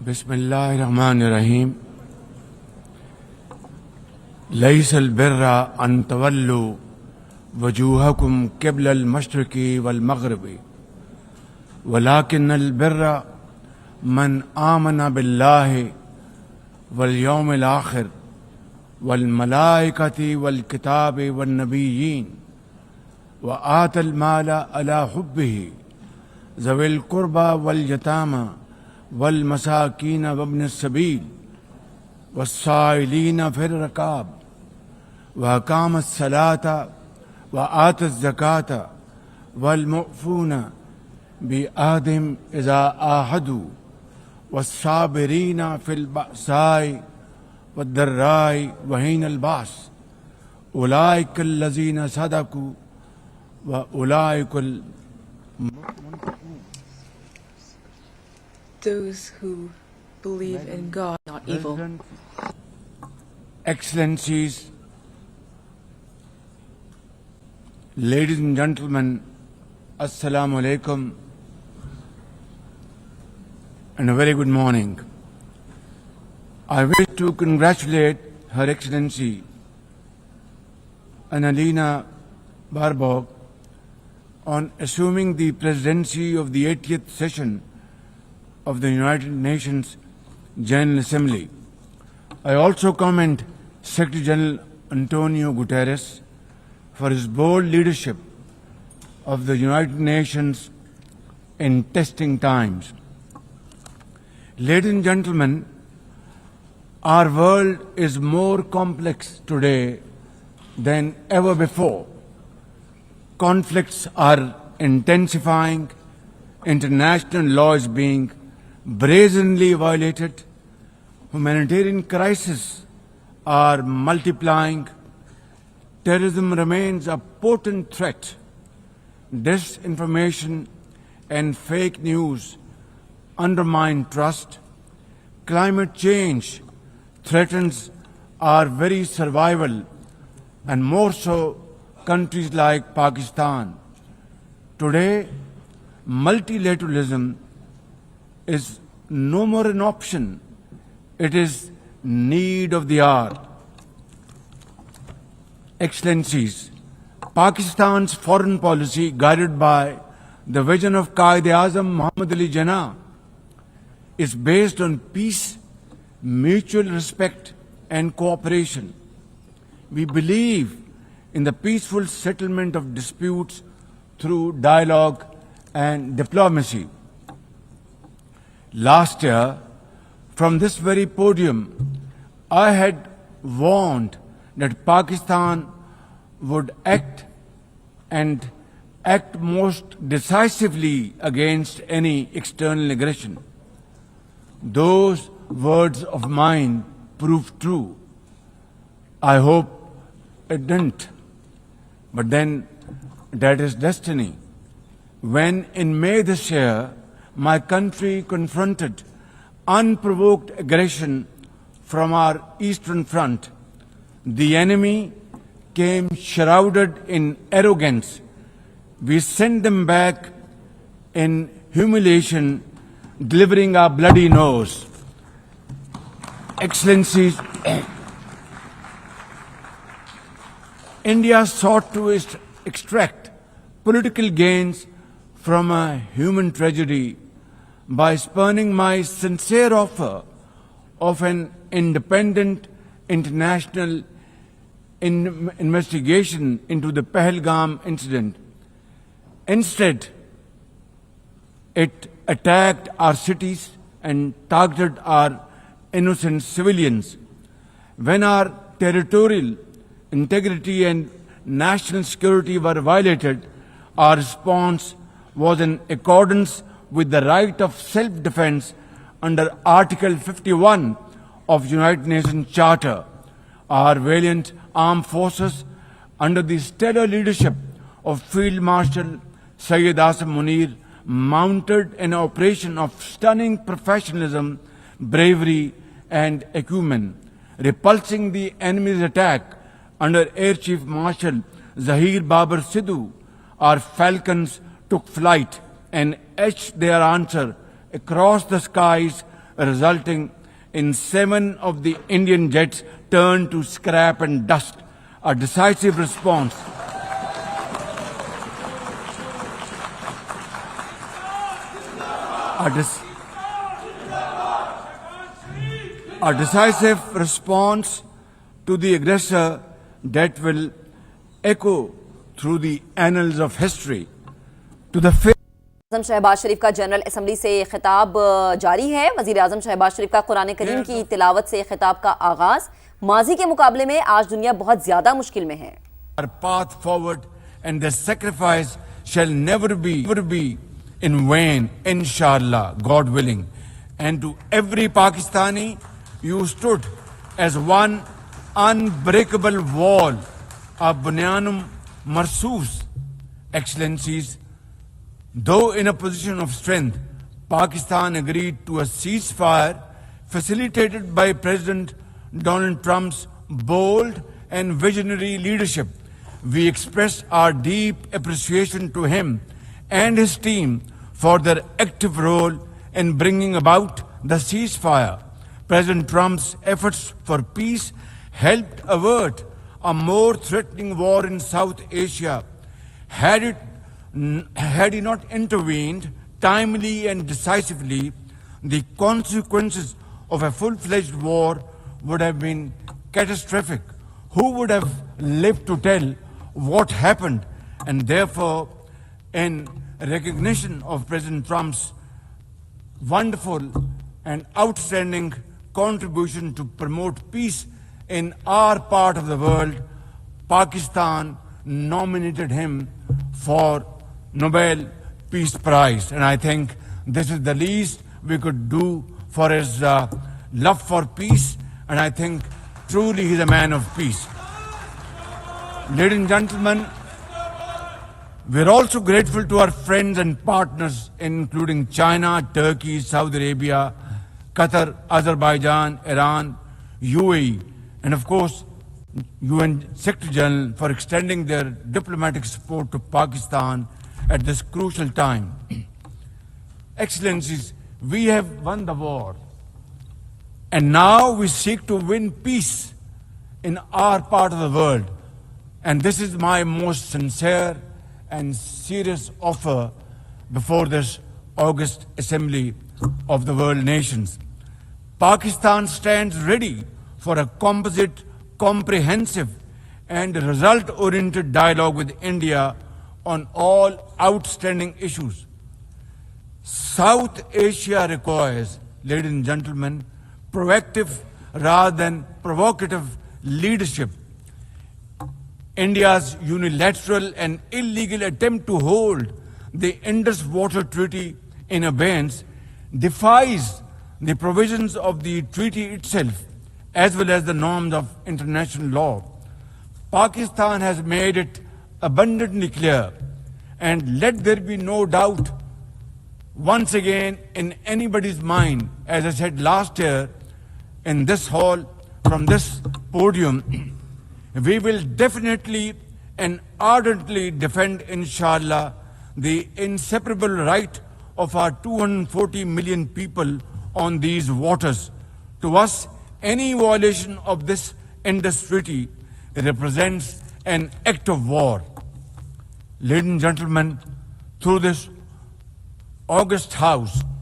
بسم اللہ الرحمن الرحیم لیس البر ان تولوا وجوہکم قبل المشرق والمغرب ولكن البر من آمن باللہ والیوم الآخر والملائکۃ والکتاب والنبیین وآتى المال على حبه ذوي القربى واليتامى والمساکین وابن السبیل والسائلین فی الرقاب وأقام الصلاة وآتى الزکاة والمؤفون بعهدهم إذا عاهدوا والصابرین فی البأساء والضراء وحین البأس أولئک الذین صدقوا وأولئک those who believe in God, not evil. Excellencies, ladies and gentlemen, Assalamu alaikum and a very good morning. I wish to congratulate Her Excellency Annalena Baerbock on assuming the presidency of the 80th session of the United Nations General Assembly. I also commend Secretary General Antonio Guterres for his bold leadership of the United Nations in testing times. Ladies and gentlemen, our world is more complex today than ever before. Conflicts are intensifying, international law is being brazenly violated, humanitarian crises are multiplying, terrorism remains a potent threat, disinformation and fake news undermine trust, climate change threatens our very survival, and more so countries like Pakistan. Today, multilateralism is no more an option. It is need of the hour. Excellencies, Pakistan's foreign policy, guided by the vision of Quaid-e-Azam Muhammad Ali Jinnah, is based on peace, mutual respect and cooperation. We believe in the peaceful settlement of disputes through dialogue and diplomacy. Last year, from this very podium, I had warned that Pakistan would act most decisively against any external aggression. Those words of mine proved true. I hope it didn't. But then, that is destiny. When in May this year, my country confronted unprovoked aggression from our eastern front, the enemy came shrouded in arrogance. We sent them back in humiliation, delivering our bloody nose. Excellencies, India sought to extract political gains from a human tragedy by spurning my sincere offer of an independent international investigation into the Pahalgam incident. Instead, it attacked our cities and targeted our innocent civilians. When our territorial integrity and national security were violated, our response was in accordance with the right of self-defense under Article 51 of United Nations Charter. Our valiant armed forces, under the stellar leadership of Field Marshal Syed Asim Munir, mounted an operation of stunning professionalism, bravery and acumen, repulsing the enemy's attack under Air Chief Marshal Zahir Babar Sidhu. Our falcons took flight and etched their answer across the skies, resulting in 7 of the Indian jets turned to scrap and dust. A decisive response. A decisive response to the aggressor that will echo through the annals of history. To the اعظم شہباز شریف کا general assembly سے خطاب جاری ہے. وزیر اعظم شہباز شریف کا قرآن کریم کی تلاوت سے خطاب کا آغاز. ماضی کے مقابلے میں آج دنیا بہت زیادہ مشکل میں ہے. Our path forward and their sacrifice shall never be in vain, inshallah, God willing. And to every Pakistani, you stood as one unbreakable wall, a bunyanum marsus. Excellencies, though in a position of strength, Pakistan agreed to a ceasefire facilitated by President Donald Trump's bold and visionary leadership. We express our deep appreciation to him and his team for their active role in bringing about the ceasefire. President Trump's efforts for peace helped avert a more threatening war in South Asia. Had he not intervened timely and decisively, the consequences of a full-fledged war would have been catastrophic. Who would have lived to tell what happened? And therefore, in recognition of President Trump's wonderful and outstanding contribution to promote peace in our part of the world, Pakistan nominated him for Nobel Peace Prize. And I think this is the least we could do for his love for peace. And I think truly he's a man of peace. Ladies and gentlemen, we're also grateful to our friends and partners, including China, Turkey, Saudi Arabia, Qatar, Azerbaijan, Iran, UAE, and of course, UN Secretary General for extending their diplomatic support to Pakistan at this crucial time. Excellencies, we have won the war, and now we seek to win peace in our part of the world. And this is my most sincere and serious offer before this august assembly of the world nations. Pakistan stands ready for a composite, comprehensive and result-oriented dialogue with India on all outstanding issues. South Asia requires, ladies and gentlemen, proactive rather than provocative leadership. India's unilateral and illegal attempt to hold the Indus Water Treaty in abeyance defies the provisions of the treaty itself as well as the norms of international law. Pakistan has made it abundantly clear, and let there be no doubt once again in anybody's mind, as I said last year in this hall from this podium, we will definitely and ardently defend, inshallah, the inseparable right of our 240 million people on these waters. To us, any violation of this Indus Treaty represents an act of war. Ladies and gentlemen, through this august House,